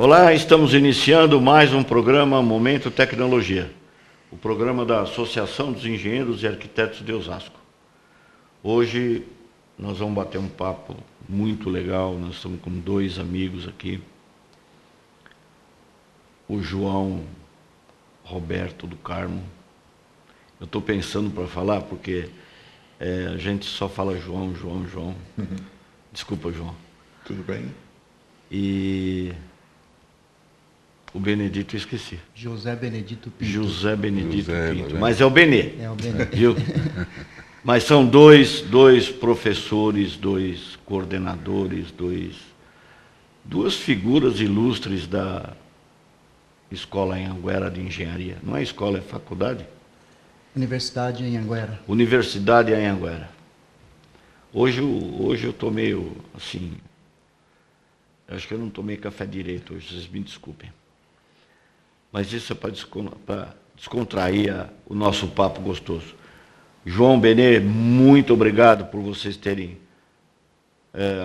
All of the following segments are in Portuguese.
Olá, estamos iniciando mais um programa Momento Tecnologia, o programa da Associação dos Engenheiros e Arquitetos de Osasco. Hoje nós vamos bater um papo muito legal, nós estamos com dois amigos aqui, o João Roberto do Carmo. Eu estou pensando para falar porque a gente só fala João. Desculpa, João. Tudo bem? E o Benedito eu esqueci. José Benedito Pinto. José Benedito Pinto. Né? Mas é o Benê. É o Benê. Viu? Mas são dois professores, dois coordenadores, duas figuras ilustres da Escola Anhanguera de Engenharia. Não é escola, é faculdade? Universidade em Anhanguera. Universidade Anhanguera. Hoje eu estou meio assim... Acho que eu não tomei café direito hoje, vocês me desculpem. Mas isso é para descontrair o nosso papo gostoso. João, Benê, muito obrigado por vocês terem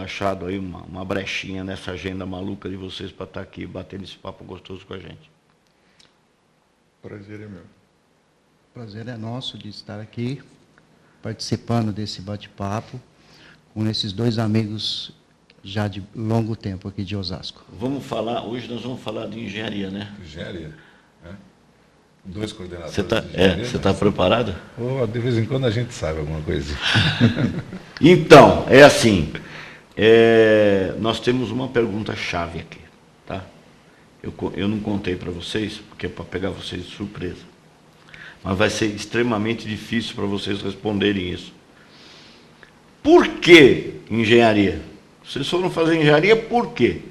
achado aí uma brechinha nessa agenda maluca de vocês para estar aqui batendo esse papo gostoso com a gente. Prazer é meu. Prazer é nosso de estar aqui, participando desse bate-papo, com esses dois amigos já de longo tempo aqui de Osasco. Hoje nós vamos falar de engenharia, né? Engenharia? É? Dois coordenadores Você está preparado? De vez em quando a gente sabe alguma coisa. Então, é assim, nós temos uma pergunta-chave aqui, tá? Eu não contei para vocês, porque é para pegar vocês de surpresa. Mas vai ser extremamente difícil para vocês responderem isso. Por que engenharia? Vocês foram fazer engenharia por quê?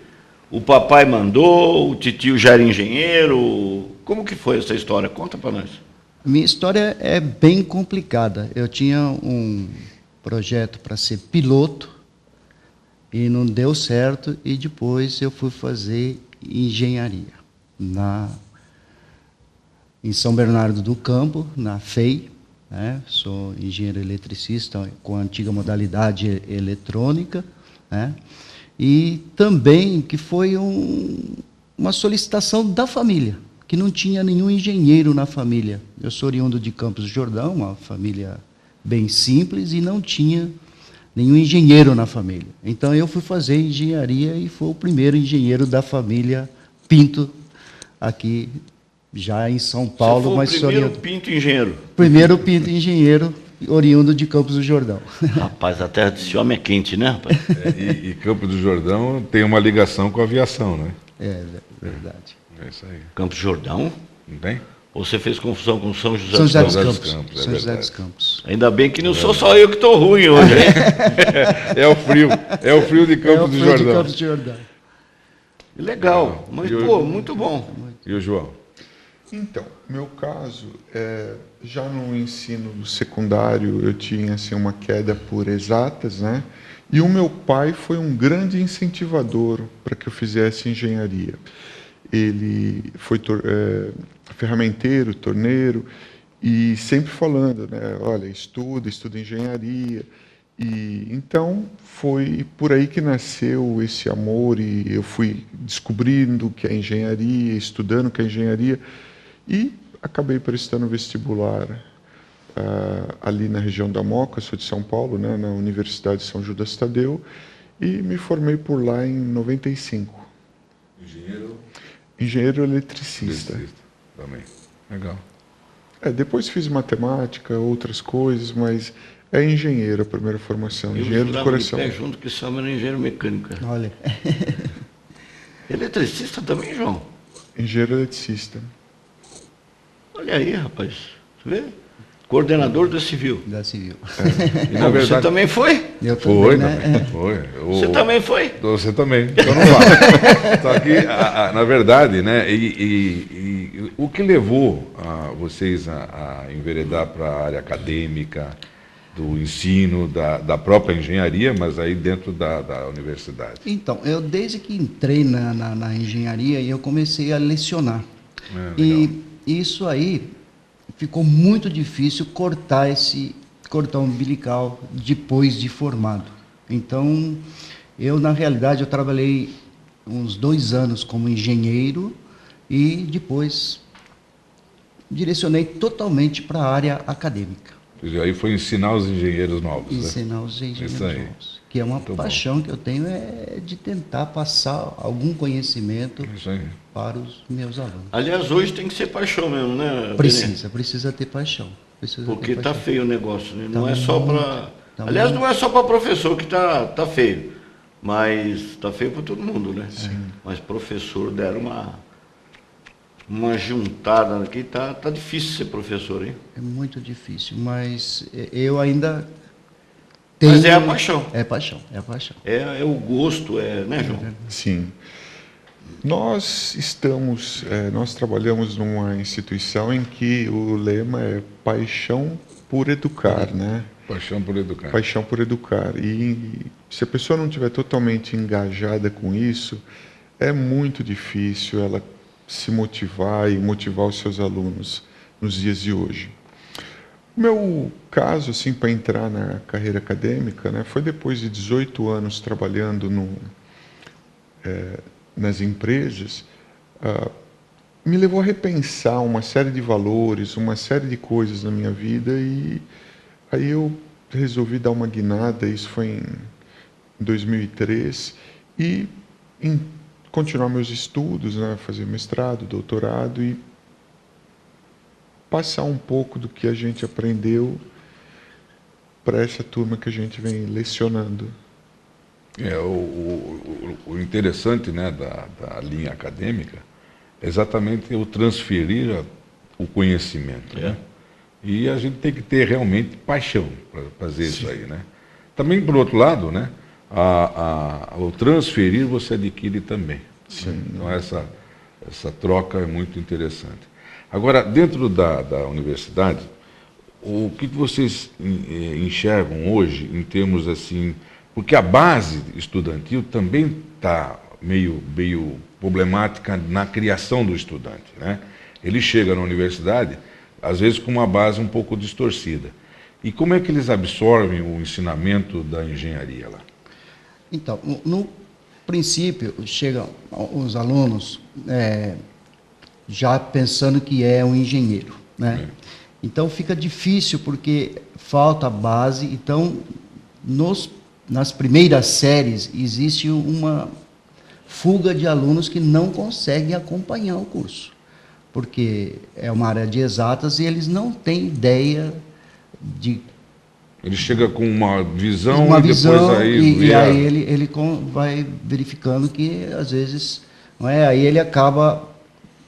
O papai mandou, o titio já era engenheiro? Como que foi essa história? Conta para nós. Minha história é bem complicada. Eu tinha um projeto para ser piloto e não deu certo, e depois eu fui fazer engenharia em São Bernardo do Campo, na FEI, né? Sou engenheiro eletricista com a antiga modalidade eletrônica, né? E também que foi uma solicitação da família, que não tinha nenhum engenheiro na família. Eu sou oriundo de Campos do Jordão, uma família bem simples, e não tinha nenhum engenheiro na família. Então eu fui fazer engenharia e fui o primeiro engenheiro da família Pinto, aqui já em São Paulo. Você foi o primeiro Pinto engenheiro? Primeiro Pinto engenheiro, oriundo de Campos do Jordão. Rapaz, a terra desse homem é quente, né, rapaz? E Campos do Jordão tem uma ligação com a aviação, né? É verdade. É isso aí. Campos do Jordão? Não tem? Ou você fez confusão com São José São José dos dos Campos? Campos. São José dos Campos. Ainda bem que não sou só eu que estou ruim hoje, hein? É o frio de Campos do Jordão. De Campos do Jordão. Legal, mas muito bom. E o João? Então, meu caso, já no ensino secundário eu tinha assim, uma queda por exatas, né? E o meu pai foi um grande incentivador para que eu fizesse engenharia. Ele foi ferramenteiro, torneiro, e sempre falando, né? Olha, estuda engenharia. E então foi por aí que nasceu esse amor, e eu fui descobrindo que é engenharia, estudando que é engenharia, e acabei prestando vestibular ali na região da Moca. Sou de São Paulo, né, na Universidade de São Judas Tadeu, e me formei por lá em 95. Engenheiro eletricista. Também. Legal. Depois fiz matemática, outras coisas, mas é engenheiro a primeira formação, engenheiro de coração. Eu junto que esse homem era engenheiro mecânico. Olha. Eletricista também, João? Engenheiro eletricista. Olha aí, rapaz. Você vê? Coordenador da Civil. Da Civil. E, na verdade, você também foi? Eu foi, também, né? foi. Você também foi? Você também. Então não vale. Só que, na verdade, né, e o que levou vocês a enveredar para a área acadêmica, do ensino, da própria engenharia, mas aí dentro da universidade? Então, eu desde que entrei na engenharia, eu comecei a lecionar. E isso aí ficou muito difícil cortar o umbilical depois de formado. Então, na realidade, eu trabalhei uns 2 anos como engenheiro e depois direcionei totalmente para a área acadêmica. Quer dizer, aí foi ensinar os engenheiros novos, né? Ensinar os engenheiros Isso aí. novos. Que é uma Muito paixão que eu tenho, é de tentar passar algum conhecimento Isso aí. para os meus alunos. Aliás, hoje tem que ser paixão mesmo, né? Benê? Precisa ter paixão. Porque ter tá paixão. feio o negócio, né? Tá Não é só muito, para. tá Aliás, muito. não é só para professor que tá feio. Mas tá feio para todo mundo, né? Sim. Mas professor deram uma juntada aqui, tá difícil ser professor, hein? É muito difícil, mas eu ainda tenho... Mas é a paixão. É paixão, é a paixão. É o gosto, né, João? Sim. Nós trabalhamos numa instituição em que o lema é paixão por educar, né? Paixão por educar. Paixão por educar. E se a pessoa não estiver totalmente engajada com isso, é muito difícil ela se motivar e motivar os seus alunos nos dias de hoje. O meu caso, assim, para entrar na carreira acadêmica, né, foi depois de 18 anos trabalhando nas empresas, me levou a repensar uma série de valores, uma série de coisas na minha vida, e aí eu resolvi dar uma guinada, isso foi em 2003, e continuar meus estudos, né, fazer mestrado, doutorado, e passar um pouco do que a gente aprendeu para essa turma que a gente vem lecionando. O interessante, né, da linha acadêmica é exatamente o transferir o conhecimento. Né? E a gente tem que ter realmente paixão para fazer isso aí. Né? Também, por outro lado, né, o transferir você adquire também. Né? Então, essa troca é muito interessante. Agora, dentro da universidade, o que vocês enxergam hoje em termos assim... Porque a base estudantil também está meio problemática na criação do estudante. Né? Ele chega na universidade, às vezes com uma base um pouco distorcida. E como é que eles absorvem o ensinamento da engenharia lá? Então, no princípio, chegam os alunos já pensando que é um engenheiro. Né? Então, fica difícil porque falta a base. Então, nas primeiras séries, existe uma fuga de alunos que não conseguem acompanhar o curso, porque é uma área de exatas e eles não têm ideia de... Ele chega com uma visão depois aí... aí ele vai verificando que, às vezes, não é? Aí ele acaba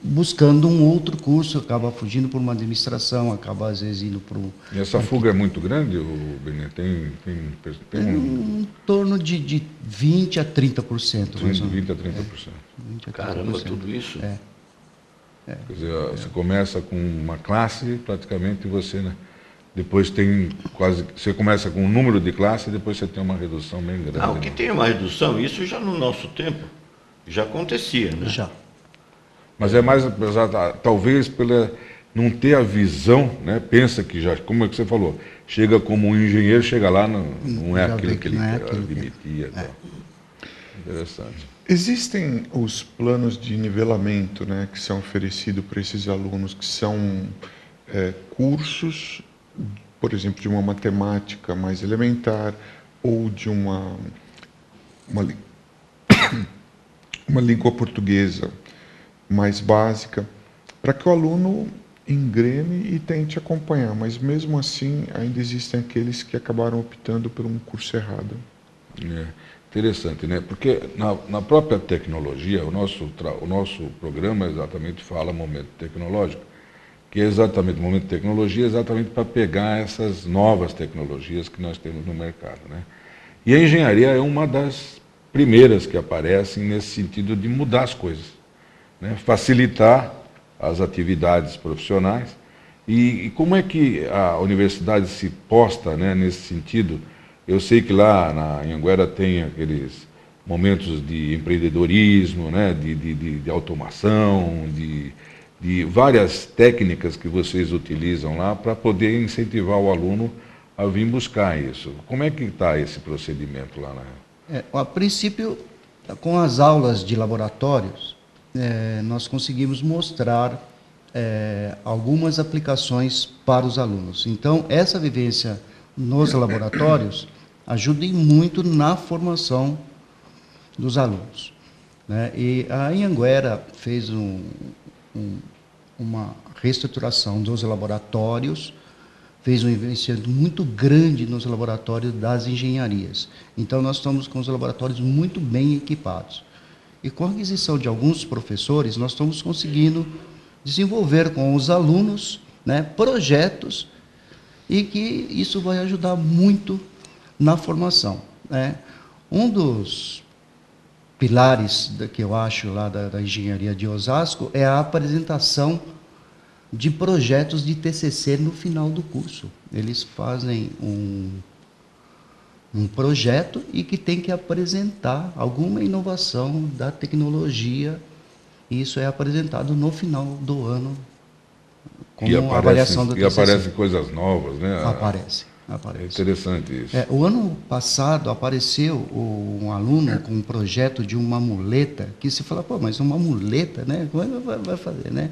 buscando um outro curso, acaba fugindo por uma administração, acaba às vezes indo para um... E essa fuga é muito grande, Benê? Tem em torno de 20% a 30%. Mais ou menos. 20% a 30%. 20% a 30%. Caramba, tudo isso? Quer dizer, você começa com uma classe, praticamente você, né, depois tem quase... Você começa com um número de classe e depois você tem uma redução bem grande. O que tem uma redução, isso já no nosso tempo já acontecia, né? Já. Mas é mais, talvez, pela não ter a visão, né? Pensa que já, como é que você falou, chega como um engenheiro, chega lá, não é aquilo que ele admitia. Interessante. Existem os planos de nivelamento, né, que são oferecidos para esses alunos, que são cursos, por exemplo, de uma matemática mais elementar ou de uma língua portuguesa mais básica, para que o aluno engrene e tente acompanhar, mas mesmo assim ainda existem aqueles que acabaram optando por um curso errado. Interessante, né? Porque na própria tecnologia, o nosso programa exatamente fala momento tecnológico, que é exatamente o momento de tecnologia, exatamente para pegar essas novas tecnologias que nós temos no mercado, né? E a engenharia é uma das primeiras que aparecem nesse sentido de mudar as coisas. Né, facilitar as atividades profissionais. E como é que a universidade se posta, né, nesse sentido? Eu sei que lá na Anhanguera tem aqueles momentos de empreendedorismo, né, de automação, de várias técnicas que vocês utilizam lá para poder incentivar o aluno a vir buscar isso. Como é que está esse procedimento lá? A princípio, com as aulas de laboratórios, nós conseguimos mostrar algumas aplicações para os alunos. Então, essa vivência nos laboratórios ajuda muito na formação dos alunos, né? E a Anhanguera fez uma reestruturação dos laboratórios, fez um investimento muito grande nos laboratórios das engenharias. Então, nós estamos com os laboratórios muito bem equipados. E com a aquisição de alguns professores, nós estamos conseguindo desenvolver com os alunos, né, projetos, e que isso vai ajudar muito na formação, né? Um dos pilares que eu acho lá da engenharia de Osasco é a apresentação de projetos de TCC no final do curso. Eles fazem um projeto e que tem que apresentar alguma inovação da tecnologia, e isso é apresentado no final do ano como avaliação do TCC. E aparecem coisas novas, né? Aparece. É interessante isso. O ano passado apareceu um aluno com um projeto de uma muleta, que se fala, pô, mas uma muleta, né? Como vai fazer, né?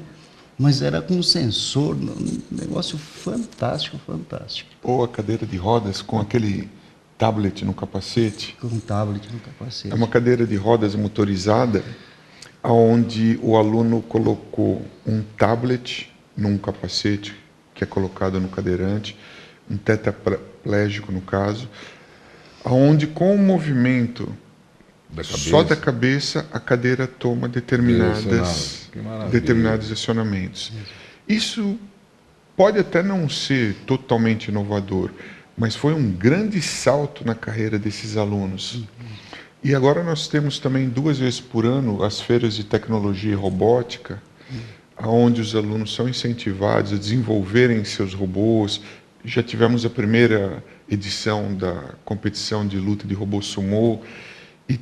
Mas era com um sensor, um negócio fantástico, fantástico. Ou a cadeira de rodas com aquele tablet no capacete. Com um tablet no capacete. É uma cadeira de rodas motorizada, onde o aluno colocou um tablet num capacete, que é colocado no cadeirante, um tetraplégico no caso, onde com o movimento só da cabeça a cadeira toma determinados acionamentos. Isso pode até não ser totalmente inovador, mas foi um grande salto na carreira desses alunos. E agora nós temos também 2 vezes por ano as feiras de tecnologia e robótica, onde os alunos são incentivados a desenvolverem seus robôs. Já tivemos a primeira edição da competição de luta de robô sumô, e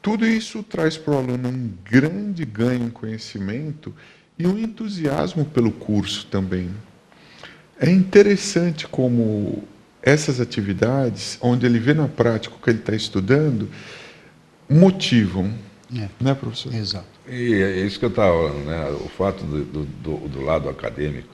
tudo isso traz para o aluno um grande ganho em conhecimento e um entusiasmo pelo curso também. É interessante como essas atividades, onde ele vê na prática o que ele está estudando, motivam, né, professor? Exato. E é isso que eu estava falando, né? O fato do lado acadêmico,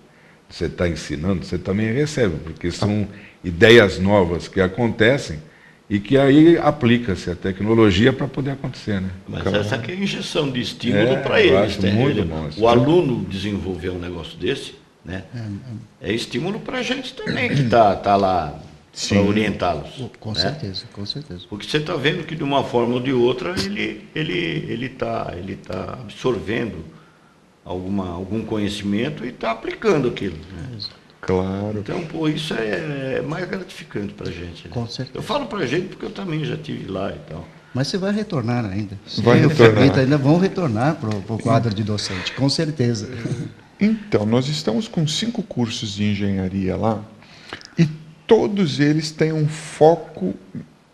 você está ensinando, você também recebe, porque são ideias novas que acontecem e que aí aplica-se a tecnologia para poder acontecer, né? Mas essa aqui é a injeção de estímulo para eles. Né? Muito bom, o aluno desenvolver um negócio desse, né? É estímulo para a gente também que está lá para orientá-los. Com certeza, com certeza. Porque você está vendo que de uma forma ou de outra ele tá absorvendo algum conhecimento e está aplicando aquilo. Né? Claro. Então, pô, isso é mais gratificante para a gente. Né? Com certeza. Eu falo para a gente porque eu também já estive lá e tal. Mas você vai retornar ainda. Vai retornar. Ainda vão retornar para o quadro de docente, com certeza. Então, nós estamos com 5 cursos de engenharia lá, e todos eles têm um foco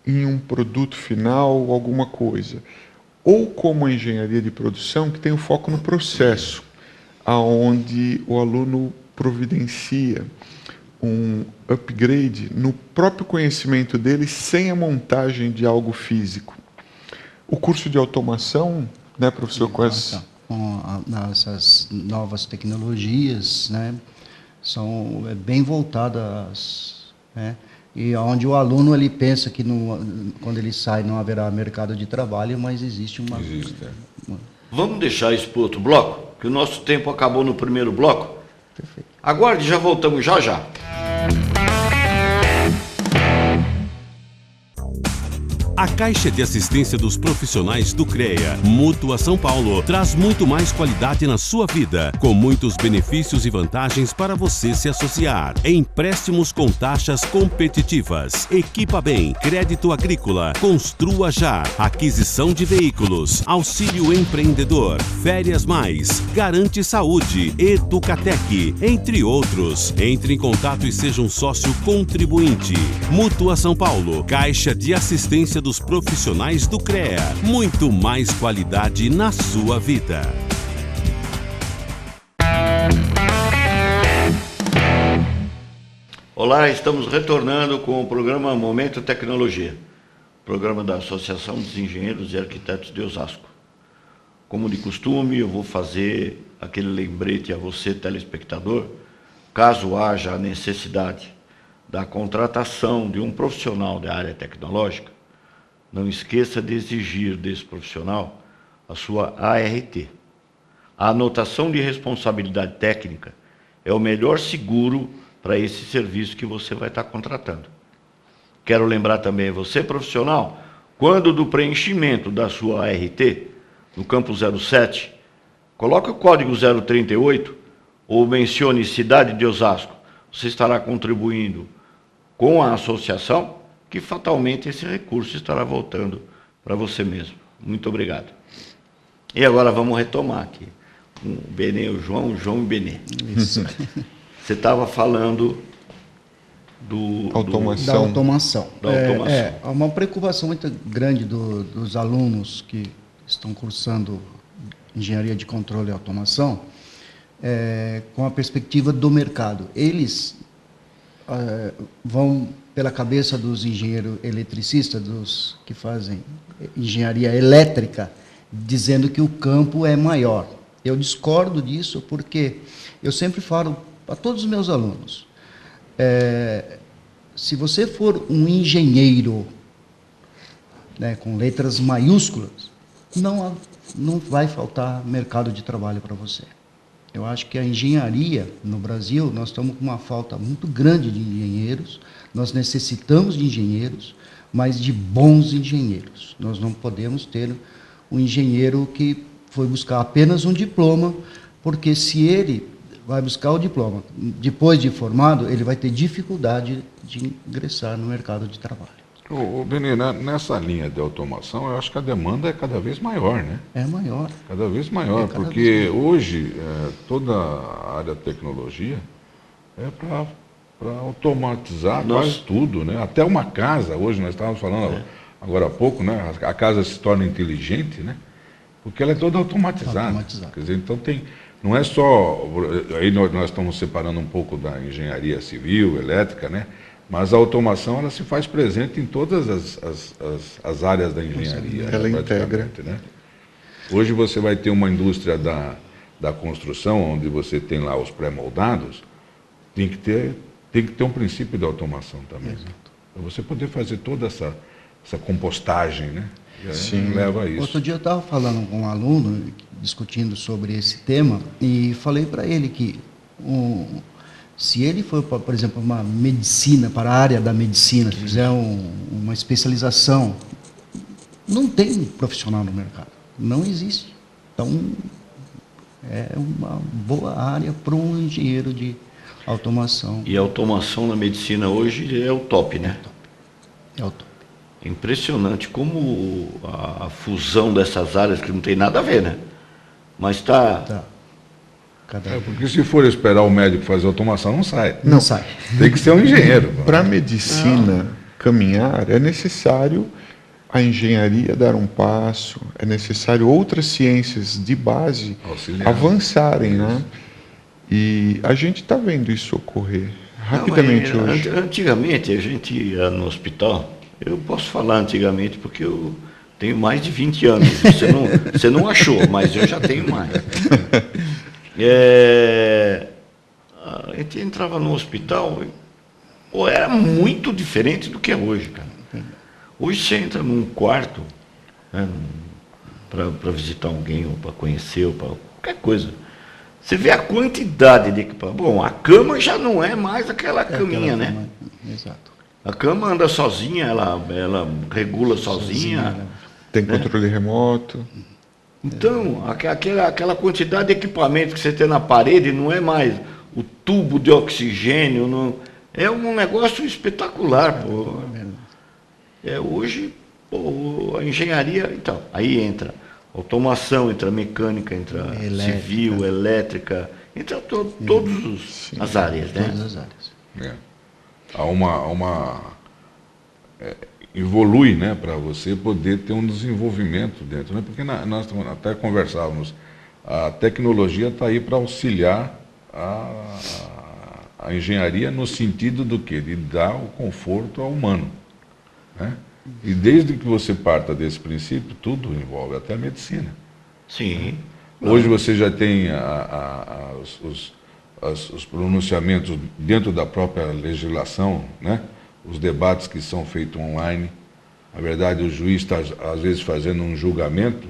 em um produto final, alguma coisa. Ou como a engenharia de produção, que tem o foco no processo, aonde o aluno providencia um upgrade no próprio conhecimento dele, sem a montagem de algo físico. O curso de automação, né, professor, com essas novas tecnologias, né, são bem voltadas, né, e onde o aluno ele pensa que quando ele sai não haverá mercado de trabalho, mas existe uma... Vamos deixar isso para outro bloco, que o nosso tempo acabou no primeiro bloco. Perfeito. Aguarde, já voltamos já. A Caixa de Assistência dos Profissionais do CREA, Mútua São Paulo, traz muito mais qualidade na sua vida, com muitos benefícios e vantagens para você se associar. Empréstimos com taxas competitivas, Equipa Bem, crédito agrícola, Construa Já, aquisição de veículos, auxílio empreendedor, Férias Mais, Garante Saúde, Educatec, entre outros. Entre em contato e seja um sócio contribuinte. Mútua São Paulo, Caixa de Assistência dos Profissionais do CREA. Muito mais qualidade na sua vida. Olá, estamos retornando com o programa Momento Tecnologia. programa da Associação dos Engenheiros e Arquitetos de Osasco. Como de costume, eu vou fazer aquele lembrete a você, telespectador, caso haja a necessidade da contratação de um profissional da área tecnológica, não esqueça de exigir desse profissional a sua ART. A anotação de responsabilidade técnica é o melhor seguro para esse serviço que você vai estar contratando. Quero lembrar também a você, profissional, quando do preenchimento da sua ART, no campo 07, coloque o código 038 ou mencione cidade de Osasco. Você estará contribuindo com a associação, que fatalmente esse recurso estará voltando para você mesmo. Muito obrigado. E agora vamos retomar aqui. O Benê, o João e o Benê. Isso. Você estava falando Da automação. Há uma preocupação muito grande dos alunos que estão cursando engenharia de controle e automação com a perspectiva do mercado. Eles vão pela cabeça dos engenheiros eletricistas, dos que fazem engenharia elétrica, dizendo que o campo é maior. Eu discordo disso porque eu sempre falo para todos os meus alunos, se você for um engenheiro, né, com letras maiúsculas, não vai faltar mercado de trabalho para você. Eu acho que a engenharia no Brasil, nós estamos com uma falta muito grande de engenheiros, nós necessitamos de engenheiros, mas de bons engenheiros. Nós não podemos ter um engenheiro que foi buscar apenas um diploma, porque se ele vai buscar o diploma, depois de formado, ele vai ter dificuldade de ingressar no mercado de trabalho. Benê, nessa linha de automação, eu acho que a demanda é cada vez maior, né? É maior. Cada vez maior, porque hoje toda a área da tecnologia é para automatizar quase tudo, né? Até uma casa, hoje nós estávamos falando agora há pouco, né? A casa se torna inteligente, né? Porque ela é toda automatizada. Quer dizer, então não é só, aí nós estamos separando um pouco da engenharia civil, elétrica, né? Mas a automação, ela se faz presente em todas as áreas da engenharia. Ela integra. Né? Hoje você vai ter uma indústria da construção, onde você tem lá os pré-moldados, tem que ter um princípio de automação também. Né? Para você poder fazer toda essa compostagem, né? Sim. Leva a isso. Outro dia eu estava falando com um aluno, discutindo sobre esse tema, e falei para ele que se ele for, por exemplo, uma medicina, para a área da medicina, fizer uma especialização, não tem profissional no mercado. Não existe. Então, é uma boa área para um engenheiro de automação. E a automação na medicina hoje é o top, né? É o top. É impressionante como a fusão dessas áreas, que não tem nada a ver, né? Mas está... Porque se for esperar o médico fazer automação, não sai. Não sai. Tem que ser um engenheiro. Para a medicina caminhar, é necessário a engenharia dar um passo, é necessário outras ciências de base avançarem, né? E a gente está vendo isso ocorrer rapidamente hoje. Antigamente, a gente ia no hospital, eu posso falar antigamente porque eu tenho mais de 20 anos, você não achou, mas eu já tenho mais. A gente entrava no hospital, era muito diferente do que é hoje, cara. Hoje você entra num quarto, né, para visitar alguém, ou para conhecer, ou para qualquer coisa. Você vê a quantidade de equipamento. Bom, a cama já não é mais aquela caminha, né? Exato. A cama anda sozinha, ela regula sozinha. Tem controle remoto. Então, aquela quantidade de equipamento que você tem na parede não é mais o tubo de oxigênio, não, é um negócio espetacular, pô. Hoje, pô, a engenharia, então, aí entra automação, entra mecânica, entra civil, elétrica, entra todas as áreas, né? Todas as áreas. Há evolui, né, para você poder ter um desenvolvimento dentro, né? Porque nós até conversávamos, a tecnologia está aí para auxiliar a engenharia no sentido do quê? De dar o conforto ao humano, né? E desde que você parta desse princípio, tudo envolve, até a medicina. Sim. Hoje você já tem os pronunciamentos dentro da própria legislação, né? Os debates que são feitos online. Na verdade, o juiz está, às vezes, fazendo um julgamento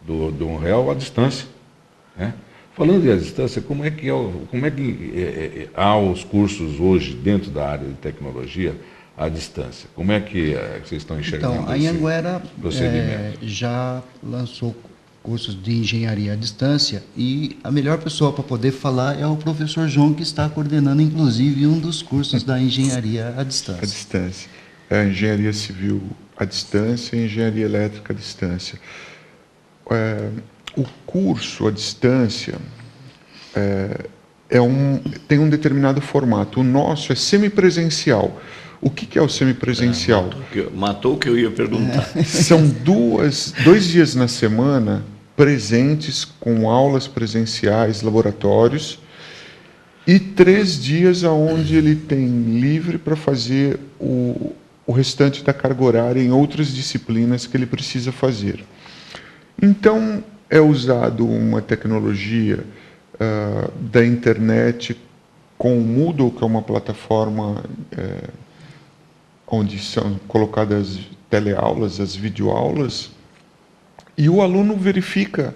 de um réu à distância, né? Falando de à distância, como é que há os cursos hoje dentro da área de tecnologia à distância? Como é que vocês estão enxergando Então, a esse Anhanguera procedimento? já lançou cursos de engenharia à distância e a melhor pessoa para poder falar é o professor João, que está coordenando, inclusive, um dos cursos da engenharia à À distância. distância. É a engenharia civil à distância e engenharia elétrica à distância. O curso à distância tem um determinado formato. O nosso é semipresencial. O que é o semipresencial? Matou o que eu ia perguntar. São 2 dias na semana presentes com aulas presenciais, laboratórios, e 3 dias onde ele tem livre para fazer o restante da carga horária em outras disciplinas que ele precisa fazer. Então, é usado uma tecnologia da internet com o Moodle, que é uma plataforma onde são colocadas teleaulas, as videoaulas, e o aluno verifica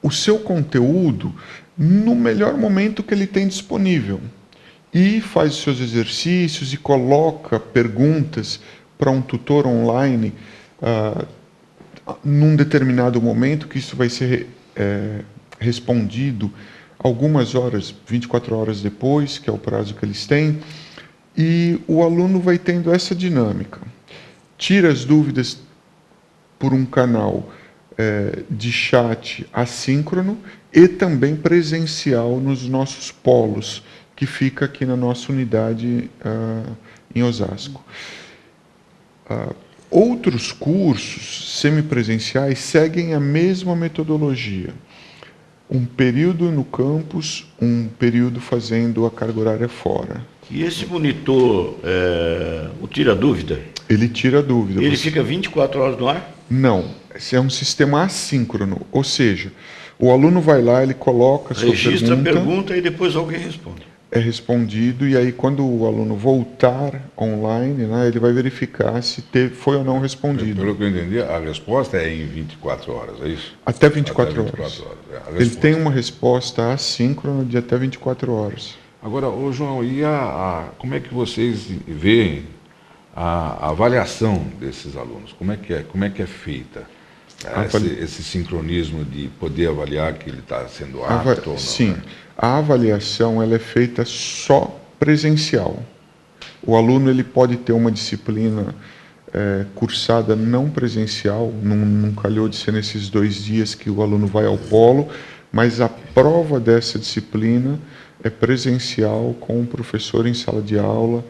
o seu conteúdo no melhor momento que ele tem disponível e faz os seus exercícios e coloca perguntas para um tutor online num determinado momento, que isso vai ser respondido algumas horas, 24 horas depois, que é o prazo que eles têm, e o aluno vai tendo essa dinâmica. Tira as dúvidas por um canal de chat assíncrono e também presencial nos nossos polos, que fica aqui na nossa unidade em Osasco. Outros cursos semipresenciais seguem a mesma metodologia. Um período no campus, um período fazendo a carga horária fora. E esse monitor, o tira dúvida? Ele tira dúvida. Ele fica 24 horas no ar? Não, esse é um sistema assíncrono, ou seja, o aluno vai lá, ele coloca a sua Registra a pergunta e depois alguém responde. É respondido, e aí quando o aluno voltar online, né, ele vai verificar se foi ou não respondido. Pelo que eu entendi, a resposta é em 24 horas, é isso? Até 24 Até 24 horas. horas. Ele tem uma resposta assíncrona de até 24 horas. Agora, ô João, e como é que vocês veem a avaliação desses alunos? Como é que é feita esse sincronismo de poder avaliar que ele está sendo apto ou não? Sim, né? a avaliação ela é feita só presencial. O aluno ele pode ter uma disciplina cursada não presencial, não calhou de ser nesses 2 dias que o aluno vai ao polo, mas a prova dessa disciplina é presencial com o professor em sala de aula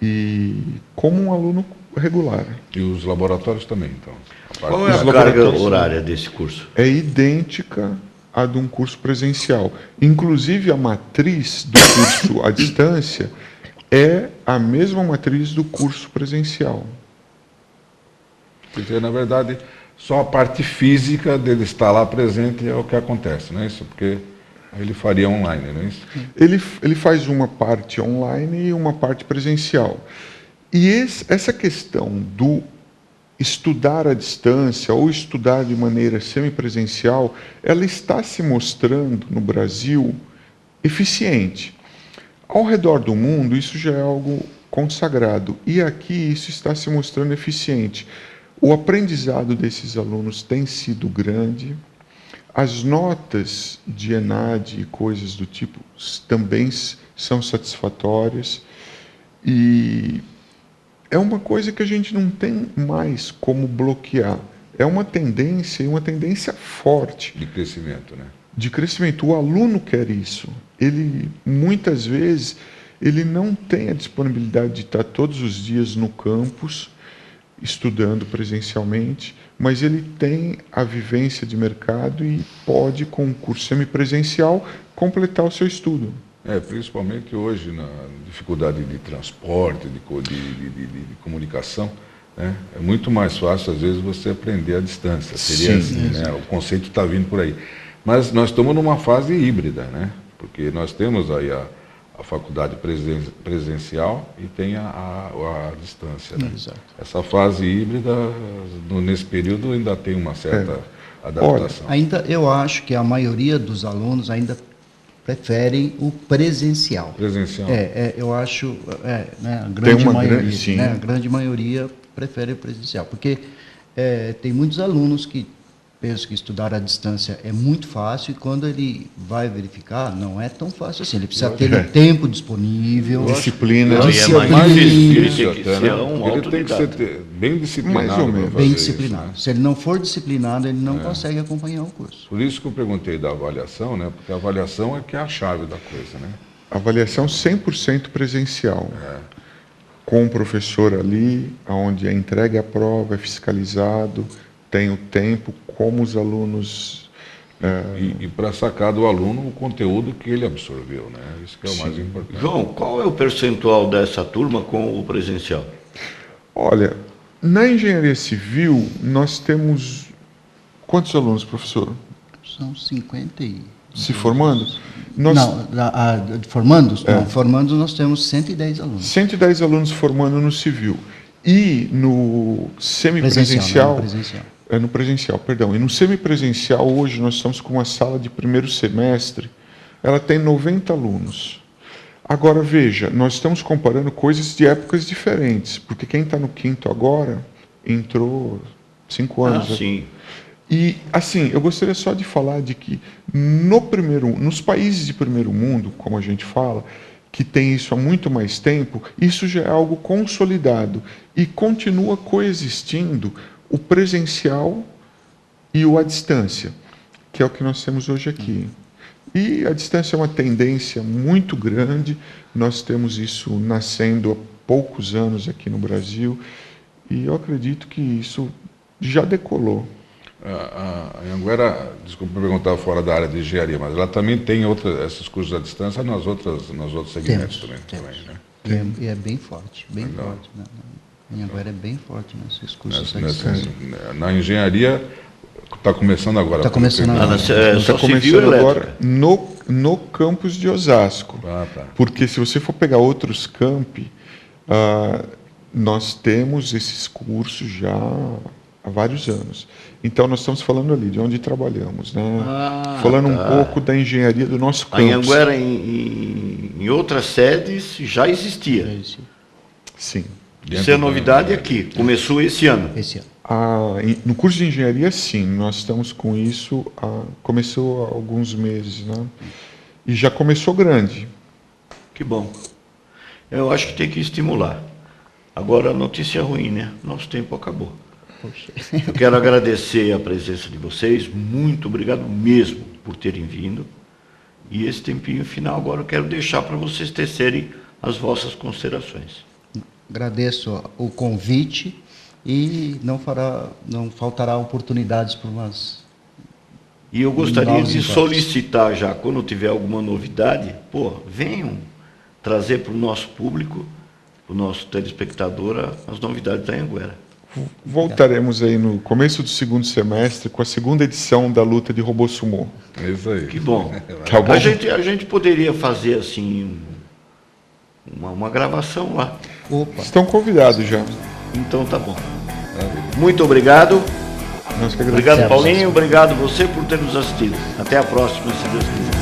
e como um aluno regular. E os laboratórios também, então? Qual é a carga horária desse curso? É idêntica à de um curso presencial. Inclusive, a matriz do curso à distância é a mesma matriz do curso presencial. Porque, na verdade, só a parte física dele estar lá presente é o que acontece, não é isso? Porque ele faria online, não é isso? Ele faz uma parte online e uma parte presencial. E essa questão do estudar à distância ou estudar de maneira semipresencial, ela está se mostrando no Brasil eficiente. Ao redor do mundo, isso já é algo consagrado. E aqui isso está se mostrando eficiente. O aprendizado desses alunos tem sido grande. As notas de ENAD e coisas do tipo também são satisfatórias. E é uma coisa que a gente não tem mais como bloquear. É uma tendência, e uma tendência forte. De crescimento, né? De crescimento. O aluno quer isso. Ele, muitas vezes, ele não tem a disponibilidade de estar todos os dias no campus, estudando presencialmente, mas ele tem a vivência de mercado e pode, com um curso semipresencial, completar o seu estudo. Principalmente hoje, na dificuldade de transporte, de comunicação, né? É muito mais fácil, às vezes, você aprender à distância. Seria assim, né? O conceito está vindo por aí. Mas nós estamos numa fase híbrida, né? Porque nós temos aí a faculdade presencial e tem a distância. Né? Exato. Essa fase híbrida, nesse período, ainda tem uma certa adaptação. Ainda eu acho que a maioria dos alunos ainda preferem o presencial. Presencial. Eu acho, né, a grande maioria, sim. né, a grande maioria prefere o presencial, porque tem muitos alunos que pensam que estudar à distância é muito fácil e quando ele vai verificar, não é tão fácil assim. Ele precisa ter o tempo disponível, Disciplina. Não, e é mais disciplina. difícil, ele tem que ser um Ele tem que autodidata. ser bem disciplinado. Mais ou menos. para fazer bem isso, disciplinado. né? Se ele não for disciplinado, ele não consegue acompanhar o curso. Por isso que eu perguntei da avaliação, né? Porque a avaliação é que é a chave da coisa, né? Avaliação 100% presencial. Com o professor ali, onde é entregue a prova, é fiscalizado, tem o tempo, como os alunos... E para sacar do aluno o conteúdo que ele absorveu, né? Isso que é o mais importante. João, qual é o percentual dessa turma com o presencial? Olha, na engenharia civil, nós temos... Quantos alunos, professor? São 50 e... Se formando? Nós... Não, formandos? Não, formandos nós temos 110 alunos. 110 alunos formando no civil. E no semipresencial... Presencial. No presencial, perdão. E no semipresencial, hoje, nós estamos com uma sala de primeiro semestre, ela tem 90 alunos. Agora, veja, nós estamos comparando coisas de épocas diferentes, porque quem está no quinto agora entrou 5 anos. Sim. E, assim, eu gostaria só de falar de que nos países de primeiro mundo, como a gente fala, que tem isso há muito mais tempo, isso já é algo consolidado e continua coexistindo o presencial e o à distância, que é o que nós temos hoje aqui. E a distância é uma tendência muito grande, nós temos isso nascendo há poucos anos aqui no Brasil, e eu acredito que isso já decolou. A Anhanguera, desculpa perguntar fora da área de engenharia, mas ela também tem esses cursos à distância nos outros segmentos também, né? E é bem forte, bem forte. Né? Agora é bem forte nesses cursos. Na engenharia, está começando agora. Está começando agora. Está começando agora no campus de Osasco. Tá. Porque se você for pegar outros campi, nós temos esses cursos já há vários anos. Então, nós estamos falando ali de onde trabalhamos, né? Falando um pouco da engenharia do nosso campus. A Anhanguera, em outras sedes, já existia. Sim. Isso é novidade aqui. Começou esse ano. Esse ano. No curso de engenharia, sim. Nós estamos com isso, começou há alguns meses, né? E já começou grande. Que bom. Eu acho que tem que estimular. Agora, a notícia ruim, né? Nosso tempo acabou. Poxa. Eu quero agradecer a presença de vocês. Muito obrigado mesmo por terem vindo. E esse tempinho final agora eu quero deixar para vocês tecerem as vossas considerações. Agradeço o convite e não faltará oportunidades para umas... E eu gostaria novos de encontros. solicitar já, quando tiver alguma novidade, venham trazer para o nosso público, para o nosso telespectador, as novidades da Anhanguera. Voltaremos aí no começo do segundo semestre com a segunda edição da luta de robô sumô. É isso aí. Que bom. Tá bom? A gente poderia fazer assim uma gravação lá. Opa! Estão convidados já. Então tá bom. Muito obrigado. Nós que agradecemos. Obrigado, Paulinho. Obrigado você por ter nos assistido. Até a próxima, se Deus quiser.